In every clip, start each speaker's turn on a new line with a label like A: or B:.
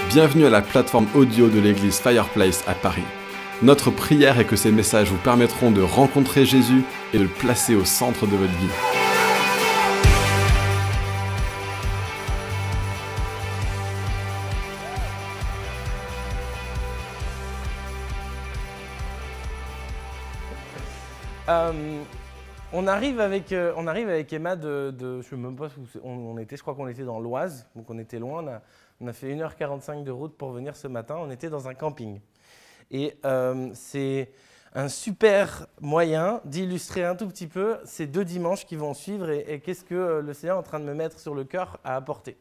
A: Bienvenue à la plateforme audio de l'église Fireplace à Paris. Notre prière est que ces messages vous permettront de rencontrer Jésus et de le placer au centre de votre vie.
B: On arrive avec Emma je sais même pas où on était, je crois qu'on était dans l'Oise, donc on était loin, on a fait 1h45 de route pour venir ce matin, on était dans un camping. Et c'est un super moyen d'illustrer un tout petit peu ces 2 dimanches qui vont suivre et qu'est-ce que le Seigneur est en train de me mettre sur le cœur à apporter.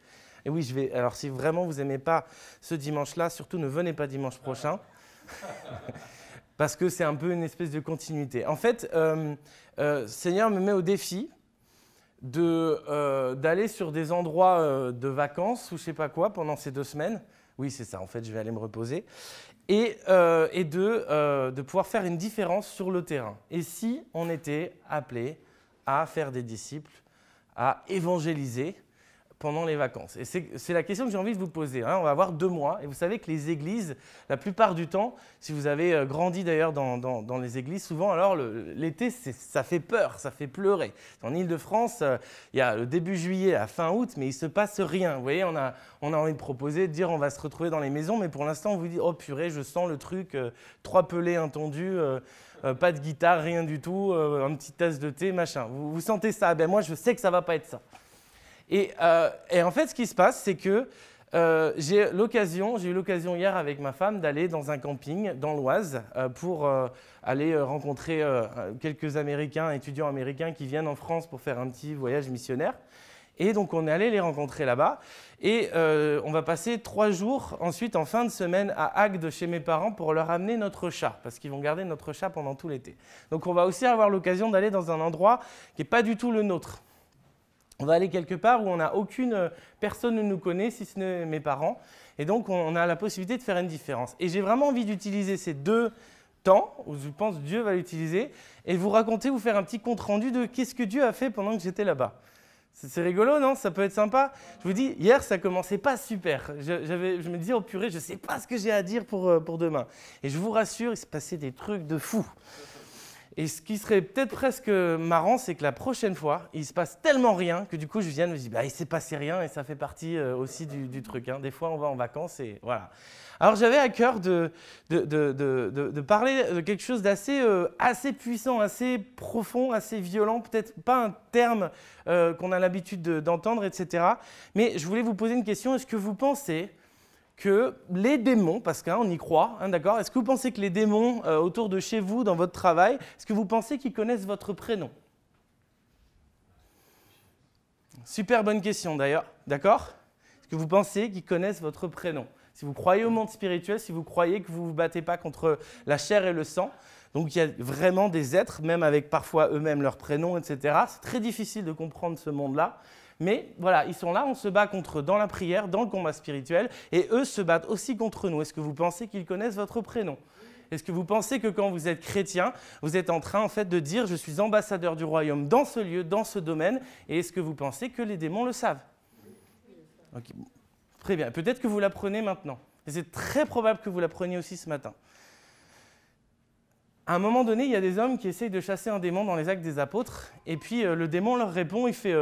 B: Et oui, alors si vraiment vous n'aimez pas ce dimanche-là, surtout ne venez pas dimanche prochain. Parce que c'est un peu une espèce de continuité. En fait, Seigneur me met au défi d'aller sur des endroits de vacances ou je ne sais pas quoi pendant ces 2 semaines. Oui, c'est ça, en fait, je vais aller me reposer. Et de pouvoir faire une différence sur le terrain. Et si on était appelé à faire des disciples, à évangéliser pendant les vacances. Et c'est la question que j'ai envie de vous poser. On va avoir 2 mois. Et vous savez que les églises, la plupart du temps, si vous avez grandi d'ailleurs dans les églises, souvent, alors l'été, ça fait peur, ça fait pleurer. En Ile-de-France, il y a le début juillet à fin août, mais il ne se passe rien. Vous voyez, on a envie de proposer, de dire on va se retrouver dans les maisons, mais pour l'instant, on vous dit, oh purée, je sens le truc, 3 pelés intendus, pas de guitare, rien du tout, un petit tasse de thé, machin. Vous sentez ça? Ben moi, je sais que ça ne va pas être ça. Et en fait, ce qui se passe, c'est que j'ai eu l'occasion hier avec ma femme d'aller dans un camping dans l'Oise pour aller rencontrer quelques étudiants américains qui viennent en France pour faire un petit voyage missionnaire. Et donc, on est allé les rencontrer là-bas. Et on va passer 3 jours ensuite en fin de semaine à Agde chez mes parents pour leur amener notre chat, parce qu'ils vont garder notre chat pendant tout l'été. Donc, on va aussi avoir l'occasion d'aller dans un endroit qui n'est pas du tout le nôtre. On va aller quelque part où personne ne nous connaît, si ce n'est mes parents. Et donc, on a la possibilité de faire une différence. Et j'ai vraiment envie d'utiliser ces 2 temps, où je pense que Dieu va l'utiliser, et vous faire un petit compte-rendu de qu'est-ce que Dieu a fait pendant que j'étais là-bas. C'est rigolo, non? Ça peut être sympa. Je vous dis, hier, ça commençait pas super. Je me disais, oh purée, je ne sais pas ce que j'ai à dire pour demain. Et je vous rassure, il se passait des trucs de fou. Et ce qui serait peut-être presque marrant, c'est que la prochaine fois, il ne se passe tellement rien que du coup, je viens de me dire, il ne s'est passé rien et ça fait partie aussi du truc. Des fois, on va en vacances et voilà. Alors, j'avais à cœur de parler de quelque chose d'assez assez puissant, assez profond, assez violent, peut-être pas un terme qu'on a l'habitude d'entendre, etc. Mais je voulais vous poser une question. Est-ce que vous pensez que les démons, parce qu'on y croit, d'accord? Est-ce que vous pensez que les démons autour de chez vous, dans votre travail, est-ce que vous pensez qu'ils connaissent votre prénom? Super bonne question d'ailleurs, d'accord? Est-ce que vous pensez qu'ils connaissent votre prénom? Si vous croyez au monde spirituel, si vous croyez que vous ne vous battez pas contre la chair et le sang, donc il y a vraiment des êtres, même avec parfois eux-mêmes leur prénom, etc. C'est très difficile de comprendre ce monde-là. Mais voilà, ils sont là, on se bat contre eux dans la prière, dans le combat spirituel, et eux se battent aussi contre nous. Est-ce que vous pensez qu'ils connaissent votre prénom? Est-ce que vous pensez que quand vous êtes chrétien, vous êtes en train en fait de dire « je suis ambassadeur du royaume dans ce lieu, dans ce domaine » et est-ce que vous pensez que les démons le savent? Okay. Très bien, peut-être que vous l'apprenez maintenant. Et c'est très probable que vous l'appreniez aussi ce matin. À un moment donné, il y a des hommes qui essayent de chasser un démon dans les Actes des Apôtres, et puis le démon leur répond, il fait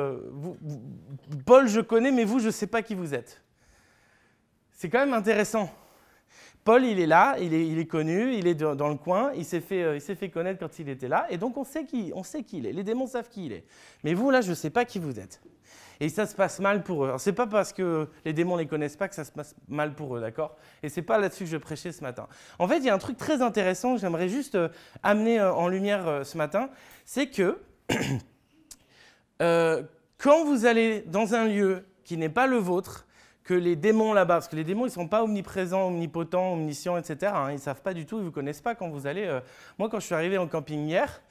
B: Paul, je connais, mais vous, je ne sais pas qui vous êtes. C'est quand même intéressant. Paul, il est là, il est connu, il est dans le coin, il s'est fait connaître quand il était là, et donc on sait qui il est. Les démons savent qui il est. Mais vous, là, je ne sais pas qui vous êtes. Et ça se passe mal pour eux. Ce n'est pas parce que les démons ne les connaissent pas que ça se passe mal pour eux, d'accord? Et ce n'est pas là-dessus que je prêchais ce matin. En fait, il y a un truc très intéressant que j'aimerais juste amener en lumière ce matin, c'est que quand vous allez dans un lieu qui n'est pas le vôtre, que les démons là-bas, parce que les démons, ils ne sont pas omniprésents, omnipotents, omniscients, etc. Ils ne savent pas du tout, ils ne vous connaissent pas quand vous allez... Moi, quand je suis arrivé en camping hier,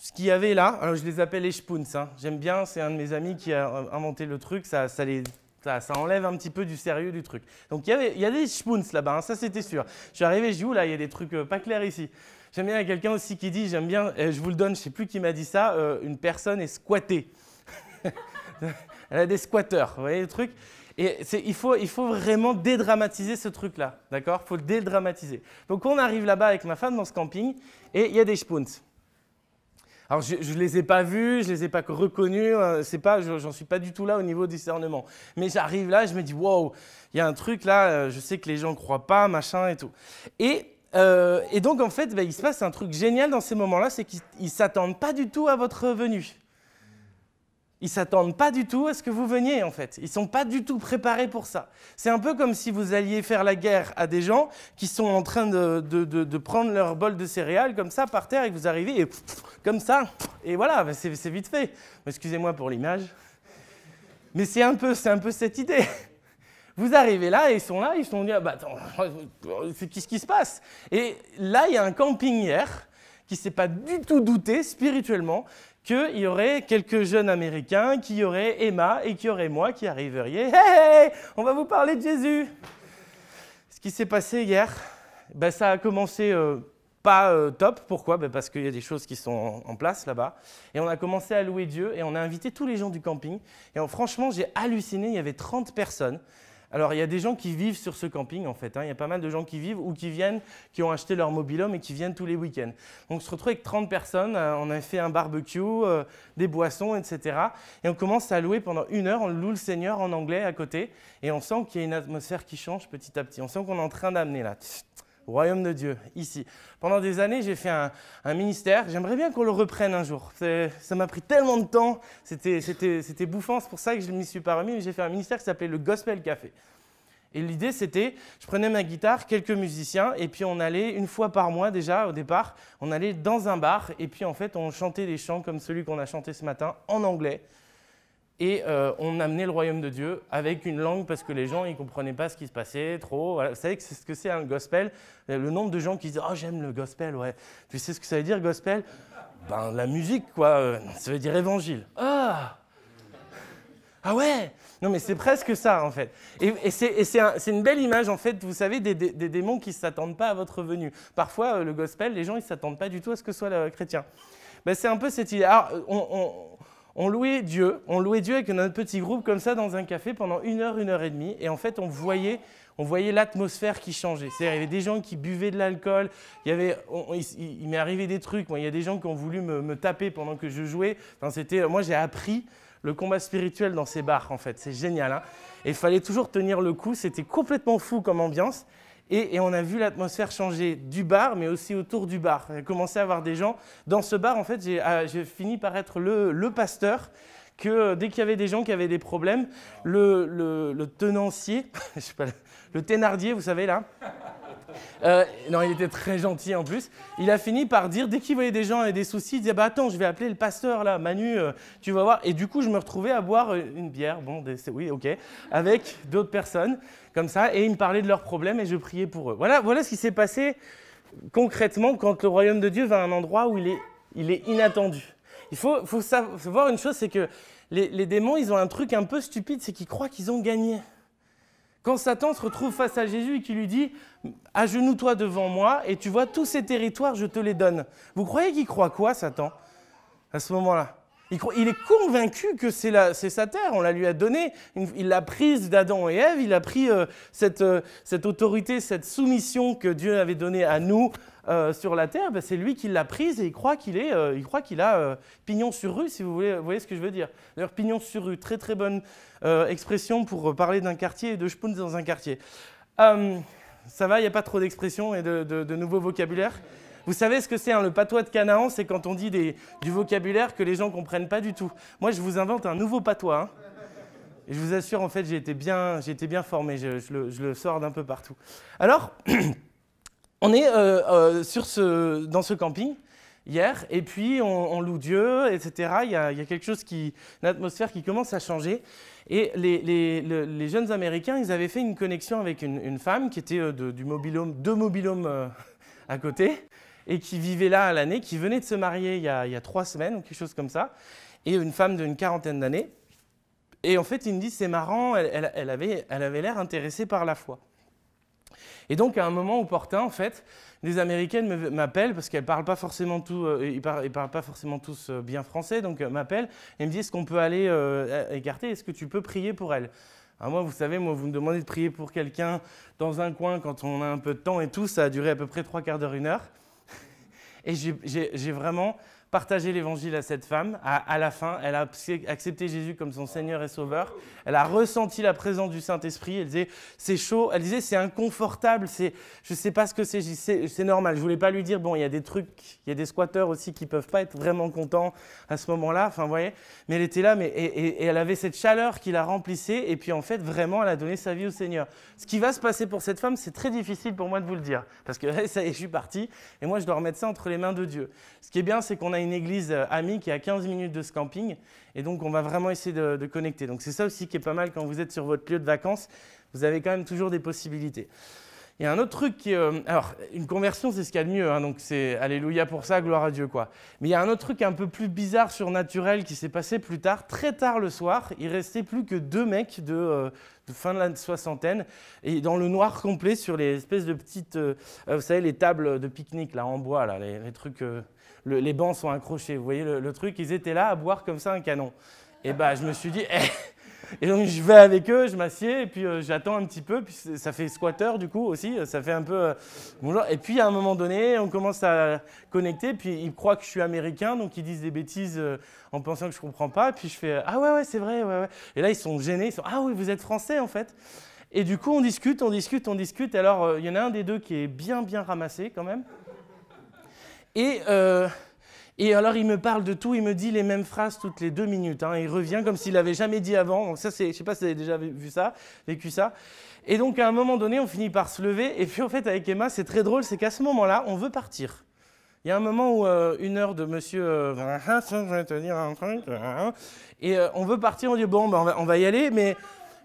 B: ce qu'il y avait là, alors je les appelle les spoons. J'aime bien, c'est un de mes amis qui a inventé le truc, ça enlève un petit peu du sérieux du truc. Donc il y a des spoons là-bas, ça c'était sûr. Je suis arrivé, je dis, oula, il y a des trucs pas clairs ici. J'aime bien, il y a quelqu'un aussi qui dit, j'aime bien, je vous le donne, je ne sais plus qui m'a dit ça, une personne est squattée. Elle a des squatteurs, vous voyez le truc? Et il faut vraiment dédramatiser ce truc-là, d'accord? Il faut le dédramatiser. Donc on arrive là-bas avec ma femme dans ce camping et il y a des spuns. Alors je ne les ai pas vus, je ne les ai pas reconnus, j'en suis pas du tout là au niveau du discernement. Mais j'arrive là, je me dis wow, il y a un truc là, je sais que les gens ne croient pas, machin et tout. Et donc en fait, il se passe un truc génial dans ces moments-là, c'est qu'ils ne s'attendent pas du tout à votre venue. Ils ne s'attendent pas du tout à ce que vous veniez, en fait. Ils ne sont pas du tout préparés pour ça. C'est un peu comme si vous alliez faire la guerre à des gens qui sont en train de prendre leur bol de céréales comme ça par terre et que vous arrivez et comme ça. Et voilà, c'est vite fait. Excusez-moi pour l'image. Mais c'est un peu cette idée. Vous arrivez là et ils sont dit, ah, bah, attends, qu'est-ce qui se passe? Et là, il y a un camping hier qui ne s'est pas du tout douté spirituellement qu'il y aurait quelques jeunes Américains, qu'il y aurait Emma et qu'il y aurait moi qui arriveriez. Hey, on va vous parler de Jésus. Ce qui s'est passé hier, ça a commencé pas top. Pourquoi? Parce qu'il y a des choses qui sont en place là-bas. Et on a commencé à louer Dieu et on a invité tous les gens du camping. Et franchement, j'ai halluciné, il y avait 30 personnes. Alors, il y a des gens qui vivent sur ce camping, en fait. Il y a pas mal de gens qui vivent ou qui viennent, qui ont acheté leur mobil-home et qui viennent tous les week-ends. Donc, on se retrouve avec 30 personnes. On a fait un barbecue, des boissons, etc. Et on commence à louer pendant 1 heure. On loue le Seigneur en anglais à côté. Et on sent qu'il y a une atmosphère qui change petit à petit. On sent qu'on est en train d'amener là, au royaume de Dieu, ici. Pendant des années, j'ai fait un ministère. J'aimerais bien qu'on le reprenne un jour. Ça m'a pris tellement de temps. C'était bouffant. C'est pour ça que je ne m'y suis pas remis. Mais j'ai fait un ministère qui s'appelait le Gospel Café. Et l'idée, c'était, je prenais ma guitare, quelques musiciens, et puis on allait, 1 fois par mois déjà, au départ, on allait dans un bar, et puis en fait, on chantait des chants comme celui qu'on a chanté ce matin, en anglais. Et on amenait le royaume de Dieu avec une langue parce que les gens ils ne comprenaient pas ce qui se passait trop. Voilà. Vous savez que c'est ce que c'est un gospel. Le nombre de gens qui disent « Oh, j'aime le gospel, ouais. » Tu sais ce que ça veut dire, gospel? La musique, quoi. Ça veut dire évangile. Ah ouais. Non, mais c'est presque ça, en fait. Et c'est une belle image, en fait, vous savez, des démons qui ne s'attendent pas à votre venue. Parfois, le gospel, les gens ils ne s'attendent pas du tout à ce que soit le chrétien. C'est un peu cette idée. Alors, on louait Dieu avec notre petit groupe comme ça dans un café pendant 1 heure, 1 heure et demie. Et en fait, on voyait l'atmosphère qui changeait. C'est-à-dire, il y avait des gens qui buvaient de l'alcool. Il m'est arrivé des trucs. Il y a des gens qui ont voulu me taper pendant que je jouais. Moi, j'ai appris le combat spirituel dans ces bars, en fait. C'est génial. Hein, et il fallait toujours tenir le coup. C'était complètement fou comme ambiance. Et on a vu l'atmosphère changer du bar, mais aussi autour du bar. Il a commencé à avoir des gens. Dans ce bar, en fait, j'ai fini par être le pasteur, que dès qu'il y avait des gens qui avaient des problèmes, le tenancier, je sais pas, le Thénardier, vous savez, là. Non, il était très gentil en plus. Il a fini par dire, dès qu'il voyait des gens avec des soucis, il disait « Attends, je vais appeler le pasteur, là, Manu, tu vas voir. » Et du coup, je me retrouvais à boire une bière, oui, ok, avec d'autres personnes, comme ça, et ils me parlaient de leurs problèmes et je priais pour eux. Voilà ce qui s'est passé concrètement quand le royaume de Dieu va à un endroit où il est inattendu. Il faut voir une chose, c'est que les démons, ils ont un truc un peu stupide, c'est qu'ils croient qu'ils ont gagné. Quand Satan se retrouve face à Jésus et qu'il lui dit « Agenouille-toi devant moi et tu vois tous ces territoires, je te les donne. » Vous croyez qu'il croit quoi, Satan, à ce moment-là? Il est convaincu que c'est sa terre, on la lui a donnée. Il l'a prise d'Adam et Ève, il a pris cette autorité, cette soumission que Dieu avait donnée à nous sur la terre. C'est lui qui l'a prise et il croit qu'il a pignon sur rue, si vous voyez ce que je veux dire. D'ailleurs, pignon sur rue, très très bonne expression pour parler d'un quartier et de Spunz dans un quartier. Ça va, il n'y a pas trop d'expressions et de nouveaux vocabulaires? Vous savez ce que c'est, le patois de Canaan? C'est quand on dit du vocabulaire que les gens ne comprennent pas du tout. Moi, je vous invente un nouveau patois. Hein. Et je vous assure, en fait, j'ai été bien formé. Je le sors d'un peu partout. Alors, on est dans ce camping hier, et puis on loue Dieu, etc. Il y a quelque chose une atmosphère qui commence à changer. Et les jeunes Américains, ils avaient fait une connexion avec une femme qui était deux mobil-homes à côté, et qui vivait là à l'année, qui venait de se marier il y a 3 semaines, ou quelque chose comme ça, et une femme d'une 40aine d'années. Et en fait, il me dit, c'est marrant, elle avait l'air intéressée par la foi. Et donc, à un moment opportun, en fait, des Américaines m'appellent parce qu'elles ne parlent pas forcément ils parlent pas forcément tous bien français, donc m'appellent et me disent est-ce qu'on peut aller écarter, est-ce que tu peux prier pour elle? Alors moi, vous savez, vous me demandez de prier pour quelqu'un dans un coin quand on a un peu de temps et tout, ça a duré à peu près 3/4 d'heure, 1 heure. Et j'ai vraiment partagé l'évangile à cette femme. À la fin, elle a accepté Jésus comme son Seigneur et Sauveur. Elle a ressenti la présence du Saint-Esprit. Elle disait, c'est chaud. Elle disait, c'est inconfortable. Je ne sais pas ce que c'est. C'est normal. Je ne voulais pas lui dire, bon, il y a des trucs, il y a des squatteurs aussi qui ne peuvent pas être vraiment contents à ce moment-là. Enfin, vous voyez. Mais elle était là et elle avait cette chaleur qui la remplissait. Et puis, en fait, vraiment, elle a donné sa vie au Seigneur. Ce qui va se passer pour cette femme, c'est très difficile pour moi de vous le dire. Parce que ça y est, je suis parti. Et moi, je dois remettre ça entre les mains de Dieu. Ce qui est bien, c'est qu'on a une église amie qui est à 15 minutes de ce camping. Et donc, on va vraiment essayer de connecter. Donc, c'est ça aussi qui est pas mal quand vous êtes sur votre lieu de vacances. Vous avez quand même toujours des possibilités. Il y a un autre truc qui est... alors, une conversion, c'est ce qu'il y a de mieux. Hein, donc, c'est alléluia pour ça, gloire à Dieu, quoi. Mais il y a un autre truc un peu plus bizarre, surnaturel, qui s'est passé plus tard. Très tard le soir, il restait plus que 2 mecs de fin de la soixantaine, et dans le noir complet, sur les espèces de petites... vous savez, les tables de pique-nique, là, en bois, là, les trucs... les bancs sont accrochés, vous voyez le truc, ils étaient là à boire comme ça un canon. Et je me suis dit, et donc je vais avec eux, je m'assieds, et puis j'attends un petit peu, puis ça fait squatter du coup aussi, ça fait un peu bonjour. Et puis à un moment donné, on commence à connecter, puis ils croient que je suis américain, donc ils disent des bêtises en pensant que je ne comprends pas, puis je fais ah ouais, c'est vrai, ouais. Et là ils sont gênés, ils sont ah oui, vous êtes français en fait. Et du coup on discute, alors il y en a un des deux qui est bien ramassé quand même. Et alors, il me parle de tout, il me dit les mêmes phrases toutes les 2 minutes. Hein, il revient comme s'il l'avait jamais dit avant. Donc ça, je ne sais pas si vous avez déjà vécu ça. Et donc, à un moment donné, on finit par se lever. Et puis, en fait, avec Emma, c'est très drôle, c'est qu'à ce moment-là, on veut partir. Il y a un moment où 1 heure de monsieur... je vais te dire un truc. Et on veut partir, on dit, bon, on va y aller,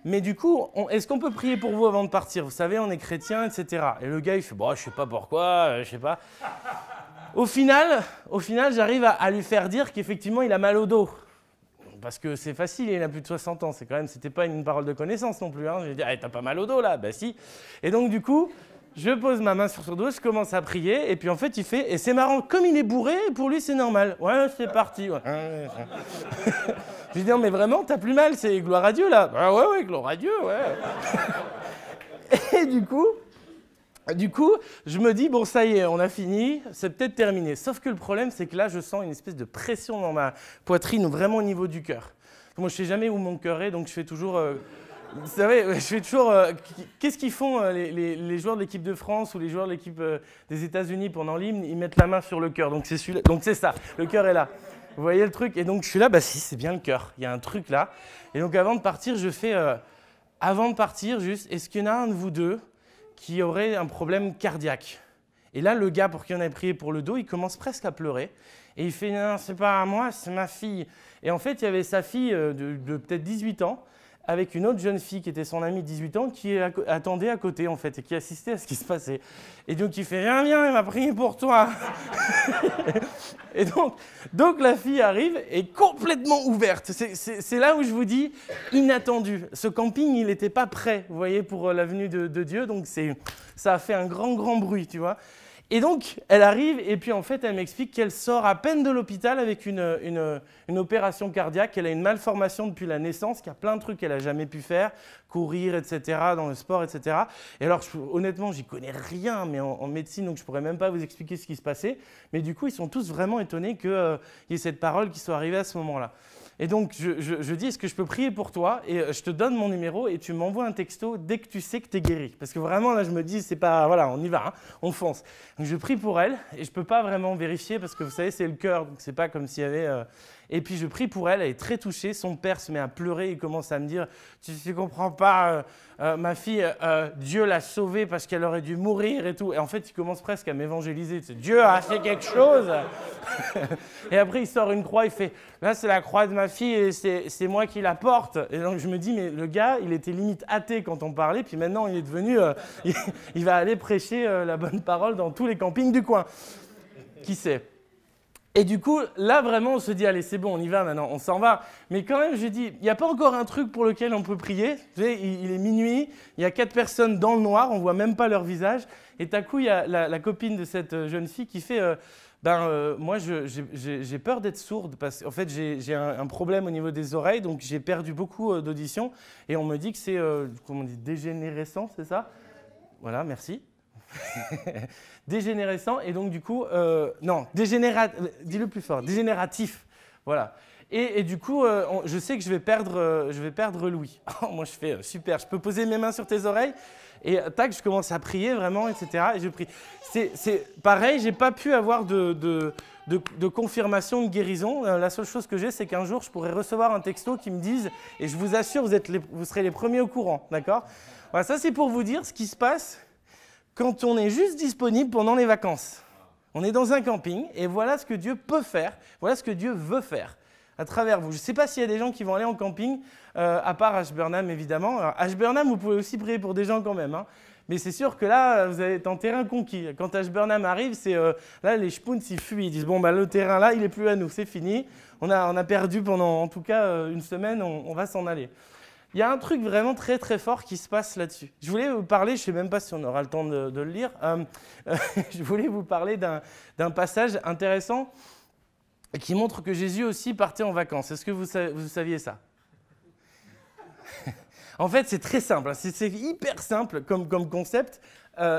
B: mais du coup, est-ce qu'on peut prier pour vous avant de partir? Vous savez, on est chrétien, etc. Et le gars, il fait, bon, je ne sais pas pourquoi, je ne sais pas... Au final, j'arrive à lui faire dire qu'effectivement, il a mal au dos. Parce que c'est facile, il a plus de 60 ans. C'était pas une parole de connaissance non plus. Hein. Je lui ai dit, t'as pas mal au dos là? Ben si. Et donc du coup, je pose ma main sur son dos, je commence à prier. Et puis en fait, il fait, et c'est marrant, comme il est bourré, pour lui c'est normal. Ouais, c'est parti. Ouais. Je lui dis, non mais vraiment, t'as plus mal, c'est gloire à Dieu là. Ah ouais, gloire à Dieu, ouais. Et du coup, je me dis, bon, ça y est, on a fini, c'est peut-être terminé. Sauf que le problème, c'est que là, je sens une espèce de pression dans ma poitrine, vraiment au niveau du cœur. Moi, je ne sais jamais où mon cœur est, donc je fais toujours... vous savez, je fais toujours... qu'est-ce qu'ils font, les joueurs de l'équipe de France ou les joueurs de l'équipe des États-Unis pendant l'hymne? Ils mettent la main sur le cœur, donc c'est ça, le cœur est là. Vous voyez le truc? Et donc, je suis là, si, c'est bien le cœur, il y a un truc là. Et donc, avant de partir, je fais... avant de partir, juste, est-ce qu'il y en a un de vous deux qui aurait un problème cardiaque? Et là, le gars pour qui on avait prié pour le dos, il commence presque à pleurer. Et il fait, non, c'est pas moi, c'est ma fille. Et en fait, il y avait sa fille de peut-être 18 ans, avec une autre jeune fille qui était son amie de 18 ans, qui attendait à côté, en fait, et qui assistait à ce qui se passait. Et donc, il fait, viens, il m'a prié pour toi. Et donc, la fille arrive et complètement ouverte. C'est là où je vous dis, inattendu. Ce camping, il n'était pas prêt, vous voyez, pour la venue de Dieu. Donc, ça a fait un grand bruit, tu vois. Et donc, elle arrive et puis en fait, elle m'explique qu'elle sort à peine de l'hôpital avec une opération cardiaque. Elle a une malformation depuis la naissance, qu'il y a plein de trucs qu'elle n'a jamais pu faire, courir, etc., dans le sport, etc. Et alors, honnêtement, j'y connais rien mais en médecine, donc je ne pourrais même pas vous expliquer ce qui se passait. Mais du coup, ils sont tous vraiment étonnés qu'il y ait cette parole qui soit arrivée à ce moment-là. Et donc, je dis, est-ce que je peux prier pour toi? Et je te donne mon numéro et tu m'envoies un texto dès que tu sais que tu es guéri. Parce que vraiment, là, je me dis, c'est pas... Voilà, on y va, hein, on fonce. Donc, je prie pour elle et je ne peux pas vraiment vérifier parce que, vous savez, c'est le cœur. Donc, ce n'est pas comme s'il y avait... Et puis, je prie pour elle, elle est très touchée. Son père se met à pleurer, il commence à me dire, tu ne comprends pas, ma fille, Dieu l'a sauvée parce qu'elle aurait dû mourir et tout. Et en fait, il commence presque à m'évangéliser. Dieu a fait quelque chose. Et après, il sort une croix, il fait, là, c'est la croix de ma fille et c'est moi qui la porte. Et donc, je me dis, mais le gars, il était limite athée quand on parlait, puis maintenant, il est devenu, il va aller prêcher la bonne parole dans tous les campings du coin. Qui sait? Et du coup, là, vraiment, on se dit, allez, c'est bon, on y va maintenant, on s'en va. Mais quand même, je dis, il n'y a pas encore un truc pour lequel on peut prier. Vous savez, il est minuit, il y a 4 personnes dans le noir, on ne voit même pas leur visage. Et tout à coup, il y a la copine de cette jeune fille qui fait, moi, j'ai peur d'être sourde parce qu'en fait, j'ai un problème au niveau des oreilles, donc j'ai perdu beaucoup d'audition. Et on me dit que c'est, comment on dit, dégénérescent, c'est ça? Voilà, merci. Dégénérescent et donc du coup, non, dis-le plus fort, dégénératif, voilà. Et du coup, je sais que je vais perdre l'ouïe. Moi, je fais super, je peux poser mes mains sur tes oreilles et tac, je commence à prier vraiment, etc. Et je prie. C'est pareil, j'ai pas pu avoir de confirmation de guérison. La seule chose que j'ai, c'est qu'un jour, je pourrais recevoir un texto qui me dise, et je vous assure, vous serez les premiers au courant, d'accord? Voilà, ça c'est pour vous dire ce qui se passe quand on est juste disponible pendant les vacances. On est dans un camping et voilà ce que Dieu peut faire, voilà ce que Dieu veut faire à travers vous. Je ne sais pas s'il y a des gens qui vont aller en camping, à part Ashburnham évidemment. Alors, Ashburnham, vous pouvez aussi prier pour des gens quand même, hein. Mais c'est sûr que là, vous êtes en terrain conquis. Quand Ashburnham arrive, c'est là les Spoons ils fuient, ils disent bon le terrain là, il n'est plus à nous, c'est fini. On a perdu pendant en tout cas une semaine, on va s'en aller. Il y a un truc vraiment très très fort qui se passe là-dessus. Je voulais vous parler, je ne sais même pas si on aura le temps de le lire, je voulais vous parler d'un passage intéressant qui montre que Jésus aussi partait en vacances. Est-ce que vous saviez ça? En fait, c'est très simple, c'est hyper simple comme concept.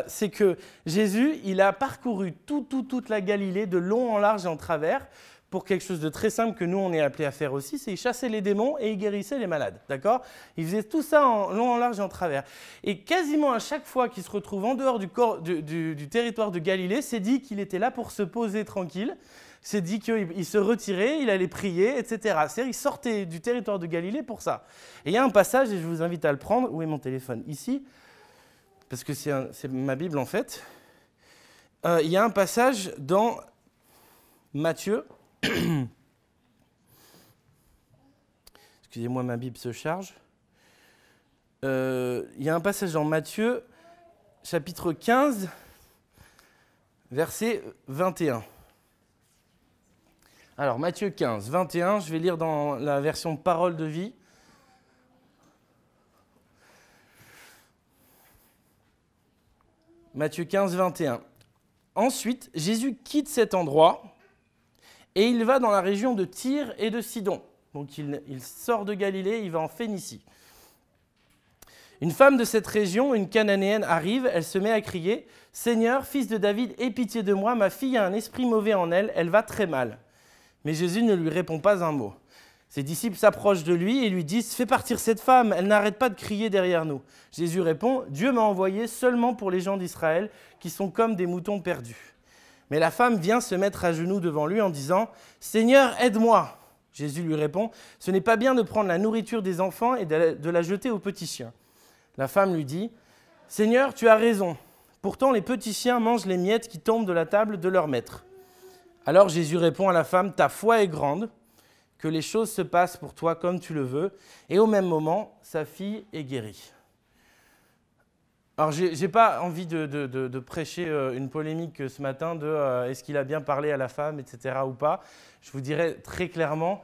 B: C'est que Jésus, il a parcouru toute la Galilée de long en large et en travers pour quelque chose de très simple que nous, on est appelés à faire aussi, c'est il chassait les démons et il guérissait les malades, d'accord? Il faisait tout ça en long, en large et en travers. Et quasiment à chaque fois qu'il se retrouve en dehors du territoire de Galilée, c'est dit qu'il était là pour se poser tranquille, c'est dit qu'il se retirait, il allait prier, etc. C'est-à-dire qu'il sortait du territoire de Galilée pour ça. Et il y a un passage, et je vous invite à le prendre, où est mon téléphone? Ici, parce que c'est ma Bible en fait. Il y a un passage dans Matthieu. Excusez-moi, ma Bible se charge. Il y a un passage dans Matthieu, chapitre 15, verset 21. Alors, Matthieu 15, 21, je vais lire dans la version Parole de vie. Matthieu 15, 21. Ensuite, Jésus quitte cet endroit et il va dans la région de Tyr et de Sidon. Donc il sort de Galilée, il va en Phénicie. Une femme de cette région, une Cananéenne, arrive, elle se met à crier « Seigneur, fils de David, aie pitié de moi, ma fille a un esprit mauvais en elle, elle va très mal. » Mais Jésus ne lui répond pas un mot. Ses disciples s'approchent de lui et lui disent « Fais partir cette femme, elle n'arrête pas de crier derrière nous. » Jésus répond « Dieu m'a envoyé seulement pour les gens d'Israël qui sont comme des moutons perdus. » Mais la femme vient se mettre à genoux devant lui en disant « Seigneur, aide-moi !» Jésus lui répond « Ce n'est pas bien de prendre la nourriture des enfants et de la jeter aux petits chiens. » La femme lui dit « Seigneur, tu as raison. Pourtant, les petits chiens mangent les miettes qui tombent de la table de leur maître. » Alors Jésus répond à la femme « Ta foi est grande, que les choses se passent pour toi comme tu le veux. » Et au même moment, sa fille est guérie. Alors, je n'ai pas envie de prêcher une polémique ce matin de est-ce qu'il a bien parlé à la femme, etc. ou pas. Je vous dirais très clairement,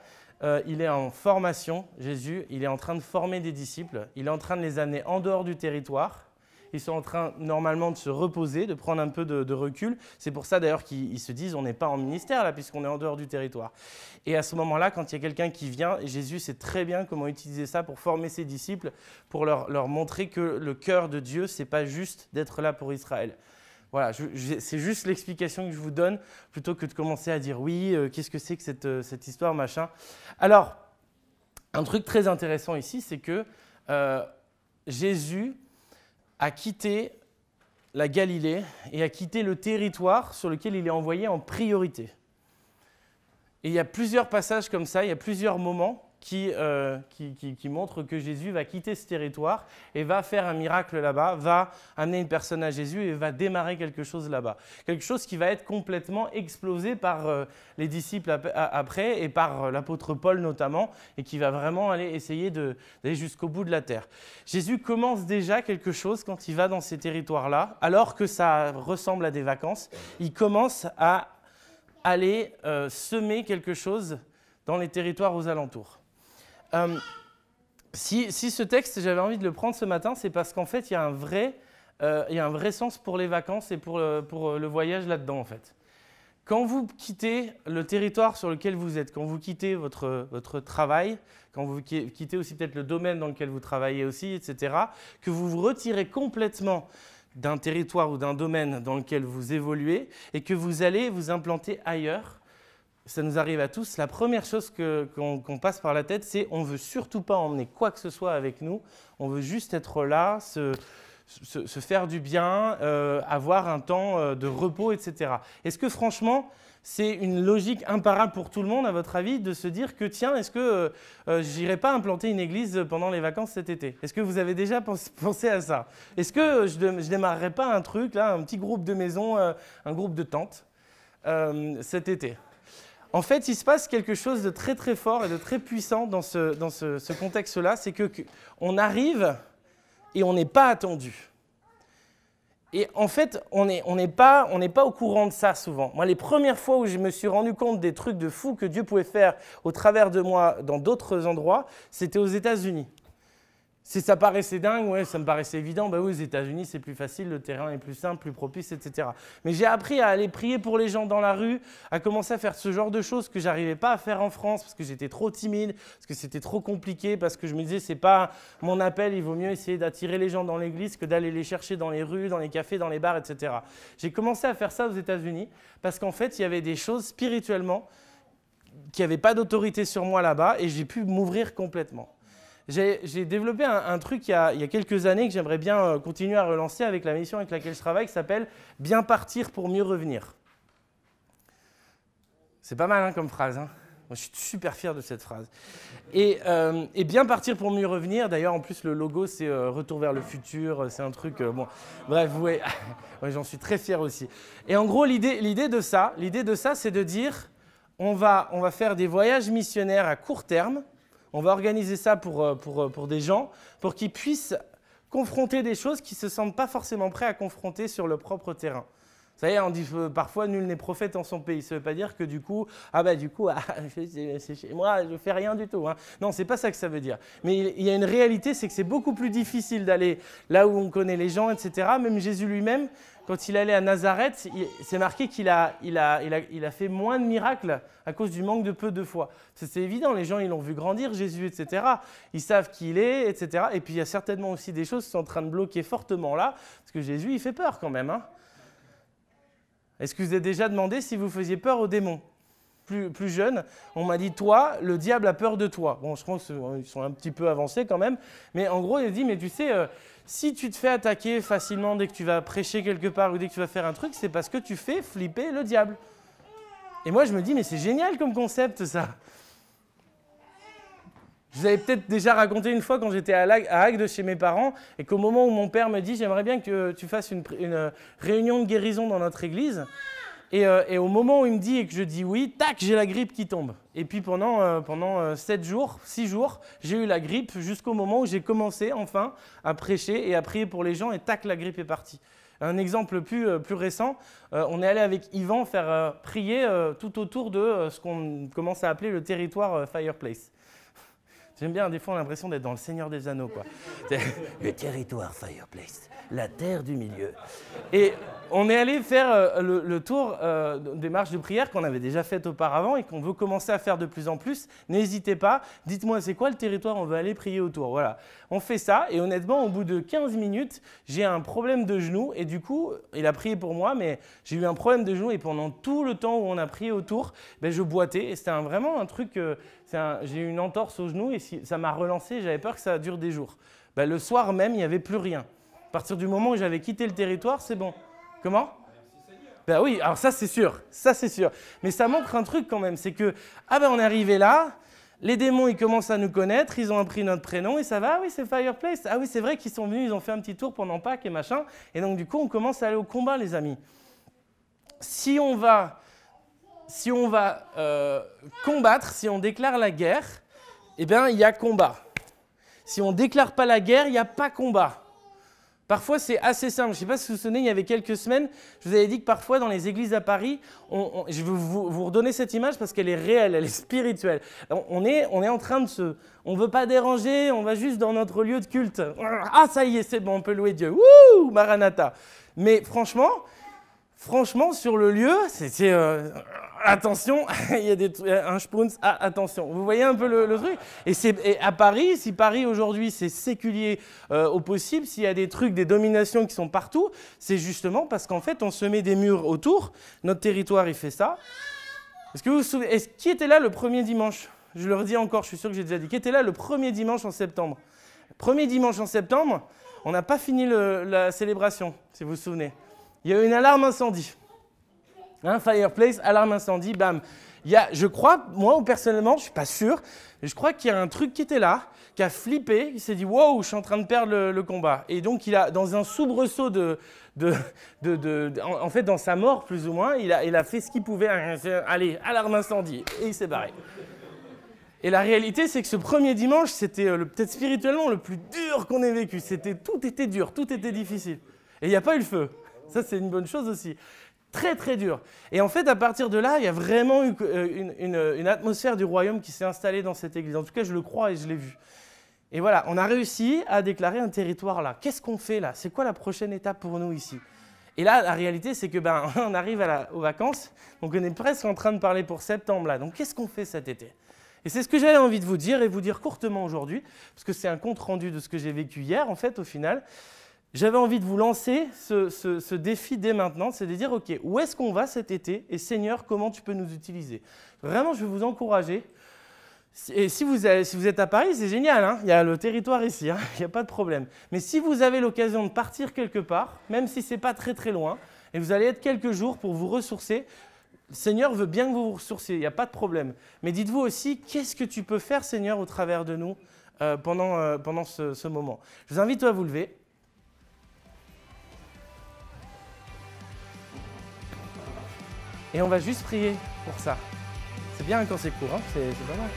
B: il est en formation, Jésus, il est en train de former des disciples, il est en train de les amener en dehors du territoire. Ils sont en train normalement de se reposer, de prendre un peu de recul. C'est pour ça d'ailleurs qu'ils se disent on n'est pas en ministère là puisqu'on est en dehors du territoire. Et à ce moment-là, quand il y a quelqu'un qui vient, Jésus sait très bien comment utiliser ça pour former ses disciples, pour leur montrer que le cœur de Dieu, ce n'est pas juste d'être là pour Israël. Voilà, c'est juste l'explication que je vous donne plutôt que de commencer à dire oui, qu'est-ce que c'est que cette histoire, machin. Alors, un truc très intéressant ici, c'est que Jésus a quitté la Galilée et a quitté le territoire sur lequel il est envoyé en priorité. Et il y a plusieurs passages comme ça, il y a plusieurs moments qui montrent que Jésus va quitter ce territoire et va faire un miracle là-bas, va amener une personne à Jésus et va démarrer quelque chose là-bas. Quelque chose qui va être complètement explosé par les disciples après et par l'apôtre Paul notamment, et qui va vraiment aller essayer d'aller jusqu'au bout de la terre. Jésus commence déjà quelque chose quand il va dans ces territoires-là, alors que ça ressemble à des vacances. Il commence à aller semer quelque chose dans les territoires aux alentours. Si ce texte, j'avais envie de le prendre ce matin, c'est parce qu'en fait, il y a un vrai sens pour les vacances et pour le voyage là-dedans, en fait. Quand vous quittez le territoire sur lequel vous êtes, quand vous quittez votre travail, quand vous quittez aussi peut-être le domaine dans lequel vous travaillez aussi, etc., que vous vous retirez complètement d'un territoire ou d'un domaine dans lequel vous évoluez et que vous allez vous implanter ailleurs, ça nous arrive à tous, la première chose qu'on passe par la tête, c'est on ne veut surtout pas emmener quoi que ce soit avec nous, on veut juste être là, se faire du bien, avoir un temps de repos, etc. Est-ce que franchement, c'est une logique imparable pour tout le monde, à votre avis, de se dire que tiens, est-ce que j'irai pas implanter une église pendant les vacances cet été? Est-ce que vous avez déjà pensé à ça? Est-ce que je démarrerai pas un truc, là, un petit groupe de maison, un groupe de tentes cet été? En fait, il se passe quelque chose de très très fort et de très puissant dans ce contexte-là, c'est qu'on arrive et on n'est pas attendu. Et en fait, on n'est pas au courant de ça souvent. Moi, les premières fois où je me suis rendu compte des trucs de fou que Dieu pouvait faire au travers de moi dans d'autres endroits, c'était aux États-Unis. Si ça paraissait dingue, ouais, ça me paraissait évident, bah oui, aux États-Unis, c'est plus facile, le terrain est plus simple, plus propice, etc. Mais j'ai appris à aller prier pour les gens dans la rue, à commencer à faire ce genre de choses que je n'arrivais pas à faire en France parce que j'étais trop timide, parce que c'était trop compliqué, parce que je me disais, c'est pas mon appel, il vaut mieux essayer d'attirer les gens dans l'église que d'aller les chercher dans les rues, dans les cafés, dans les bars, etc. J'ai commencé à faire ça aux États-Unis parce qu'en fait, il y avait des choses spirituellement qui n'avaient pas d'autorité sur moi là-bas et j'ai pu m'ouvrir complètement. J'ai développé un truc il y a quelques années que j'aimerais bien continuer à relancer avec la mission avec laquelle je travaille, qui s'appelle « Bien partir pour mieux revenir ». C'est pas mal comme phrase. Moi, je suis super fier de cette phrase. Et bien partir pour mieux revenir, d'ailleurs, en plus, le logo, c'est Retour vers le futur, c'est un truc... bon, bref, ouais, j'en suis très fier aussi. Et en gros, l'idée de ça, c'est de dire on va faire des voyages missionnaires à court terme. On va organiser ça pour des gens, pour qu'ils puissent confronter des choses qu'ils ne se sentent pas forcément prêts à confronter sur leur propre terrain. Vous savez, on dit parfois « nul n'est prophète en son pays ». Ça ne veut pas dire que du coup, c'est chez moi, je ne fais rien du tout. Hein. Non, ce n'est pas ça que ça veut dire. Mais il y a une réalité, c'est que c'est beaucoup plus difficile d'aller là où on connaît les gens, etc. Même Jésus lui-même, quand il allait à Nazareth, c'est marqué qu'il a fait moins de miracles à cause du manque de peu de foi. C'est évident, les gens ils l'ont vu grandir, Jésus, etc. Ils savent qui il est, etc. Et puis il y a certainement aussi des choses qui sont en train de bloquer fortement là, parce que Jésus, il fait peur quand même. Hein. Est-ce que vous avez déjà demandé si vous faisiez peur aux démons? Plus jeune, on m'a dit, toi, le diable a peur de toi. Bon, je pense qu'ils sont un petit peu avancés quand même. Mais en gros, il dit, mais tu sais, si tu te fais attaquer facilement dès que tu vas prêcher quelque part ou dès que tu vas faire un truc, c'est parce que tu fais flipper le diable. Et moi, je me dis, mais c'est génial comme concept, ça. Je vous avais peut-être déjà raconté une fois quand j'étais à Agde chez mes parents et qu'au moment où mon père me dit, j'aimerais bien que tu fasses une réunion de guérison dans notre église. Et au moment où il me dit et que je dis oui, tac, j'ai la grippe qui tombe. Et puis pendant 6 jours, j'ai eu la grippe jusqu'au moment où j'ai commencé enfin à prêcher et à prier pour les gens et tac, la grippe est partie. Un exemple plus récent, on est allé avec Yvan faire prier tout autour de ce qu'on commence à appeler le territoire Fireplace. J'aime bien, des fois on a l'impression d'être dans le Seigneur des Anneaux, quoi. Le territoire Fireplace, la terre du milieu. Et on est allé faire le tour des marches de prière qu'on avait déjà faites auparavant et qu'on veut commencer à faire de plus en plus. N'hésitez pas, dites-moi c'est quoi le territoire, on veut aller prier autour. Voilà. On fait ça et honnêtement, au bout de 15 minutes, j'ai un problème de genou et du coup, il a prié pour moi, mais j'ai eu un problème de genou et pendant tout le temps où on a prié autour, je boitais et c'était vraiment un truc... j'ai eu une entorse au genou et ça m'a relancé, j'avais peur que ça dure des jours. Le soir même, il n'y avait plus rien. À partir du moment où j'avais quitté le territoire, c'est bon. Comment ? Ben oui, alors ça c'est sûr. Mais ça montre un truc quand même, c'est que, on est arrivé là, les démons ils commencent à nous connaître, ils ont appris notre prénom et ça va, ah oui c'est Fireplace, ah oui c'est vrai qu'ils sont venus, ils ont fait un petit tour pendant Pâques et machin, et donc du coup on commence à aller au combat les amis. Si on va combattre, si on déclare la guerre, il y a combat. Si on ne déclare pas la guerre, il n'y a pas combat. Parfois, c'est assez simple. Je ne sais pas si vous vous souvenez, il y avait quelques semaines, je vous avais dit que parfois, dans les églises à Paris, je vais vous redonner cette image parce qu'elle est réelle, elle est spirituelle. On est en train de se... On ne veut pas déranger, on va juste dans notre lieu de culte. Ah, ça y est, c'est bon, on peut louer Dieu. Wouh, Maranatha. Mais franchement, sur le lieu, c'est attention, il y a un spoons, attention. Vous voyez un peu le truc? Et à Paris, si Paris aujourd'hui c'est séculier au possible, s'il y a des trucs, des dominations qui sont partout, c'est justement parce qu'en fait on se met des murs autour. Notre territoire il fait ça. Est-ce que vous vous souvenez? Qui était là le premier dimanche? Je le redis encore, je suis sûr que j'ai déjà dit. Qui était là le premier dimanche en septembre? Premier dimanche en septembre, on n'a pas fini la célébration, si vous vous souvenez. Il y a eu une alarme incendie. Fireplace, alarme incendie, bam. Je crois, moi personnellement, je ne suis pas sûr, mais je crois qu'il y a un truc qui était là, qui a flippé, il s'est dit « Wow, je suis en train de perdre le combat ». Et donc, il a, dans un soubresaut en fait, dans sa mort, plus ou moins, il a fait ce qu'il pouvait. Allez, alarme incendie. Et il s'est barré. Et la réalité, c'est que ce premier dimanche, c'était peut-être spirituellement le plus dur qu'on ait vécu. Tout était dur, tout était difficile. Et il n'y a pas eu le feu. Ça, c'est une bonne chose aussi. Très, très dur. Et en fait, à partir de là, il y a vraiment eu une atmosphère du royaume qui s'est installée dans cette église. En tout cas, je le crois et je l'ai vu. Et voilà, on a réussi à déclarer un territoire là. Qu'est-ce qu'on fait là? C'est quoi la prochaine étape pour nous ici? Et là, la réalité, c'est que on arrive aux vacances, donc on est presque en train de parler pour septembre là. Donc, qu'est-ce qu'on fait cet été? Et c'est ce que j'avais envie de vous dire et vous dire courtement aujourd'hui, parce que c'est un compte rendu de ce que j'ai vécu hier, en fait, au final. J'avais envie de vous lancer ce défi dès maintenant, c'est de dire, OK, où est-ce qu'on va cet été? Et Seigneur, comment tu peux nous utiliser? Vraiment, je vais vous encourager. Et si vous êtes à Paris, c'est génial, hein, il y a le territoire ici, hein, il n'y a pas de problème. Mais si vous avez l'occasion de partir quelque part, même si ce n'est pas très très loin, et vous allez être quelques jours pour vous ressourcer, le Seigneur veut bien que vous vous ressourciez, il n'y a pas de problème. Mais dites-vous aussi, qu'est-ce que tu peux faire, Seigneur, au travers de nous pendant ce moment? Je vous invite à vous lever. Et on va juste prier pour ça. C'est bien quand c'est court, hein, c'est pas mal.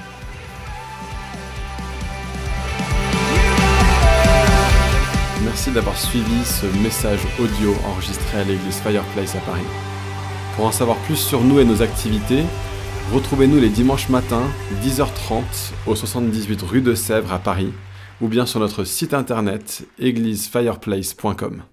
A: Merci d'avoir suivi ce message audio enregistré à l'église Fireplace à Paris. Pour en savoir plus sur nous et nos activités, retrouvez-nous les dimanches matins, 10h30, au 78 rue de Sèvres à Paris, ou bien sur notre site internet églisefireplace.com.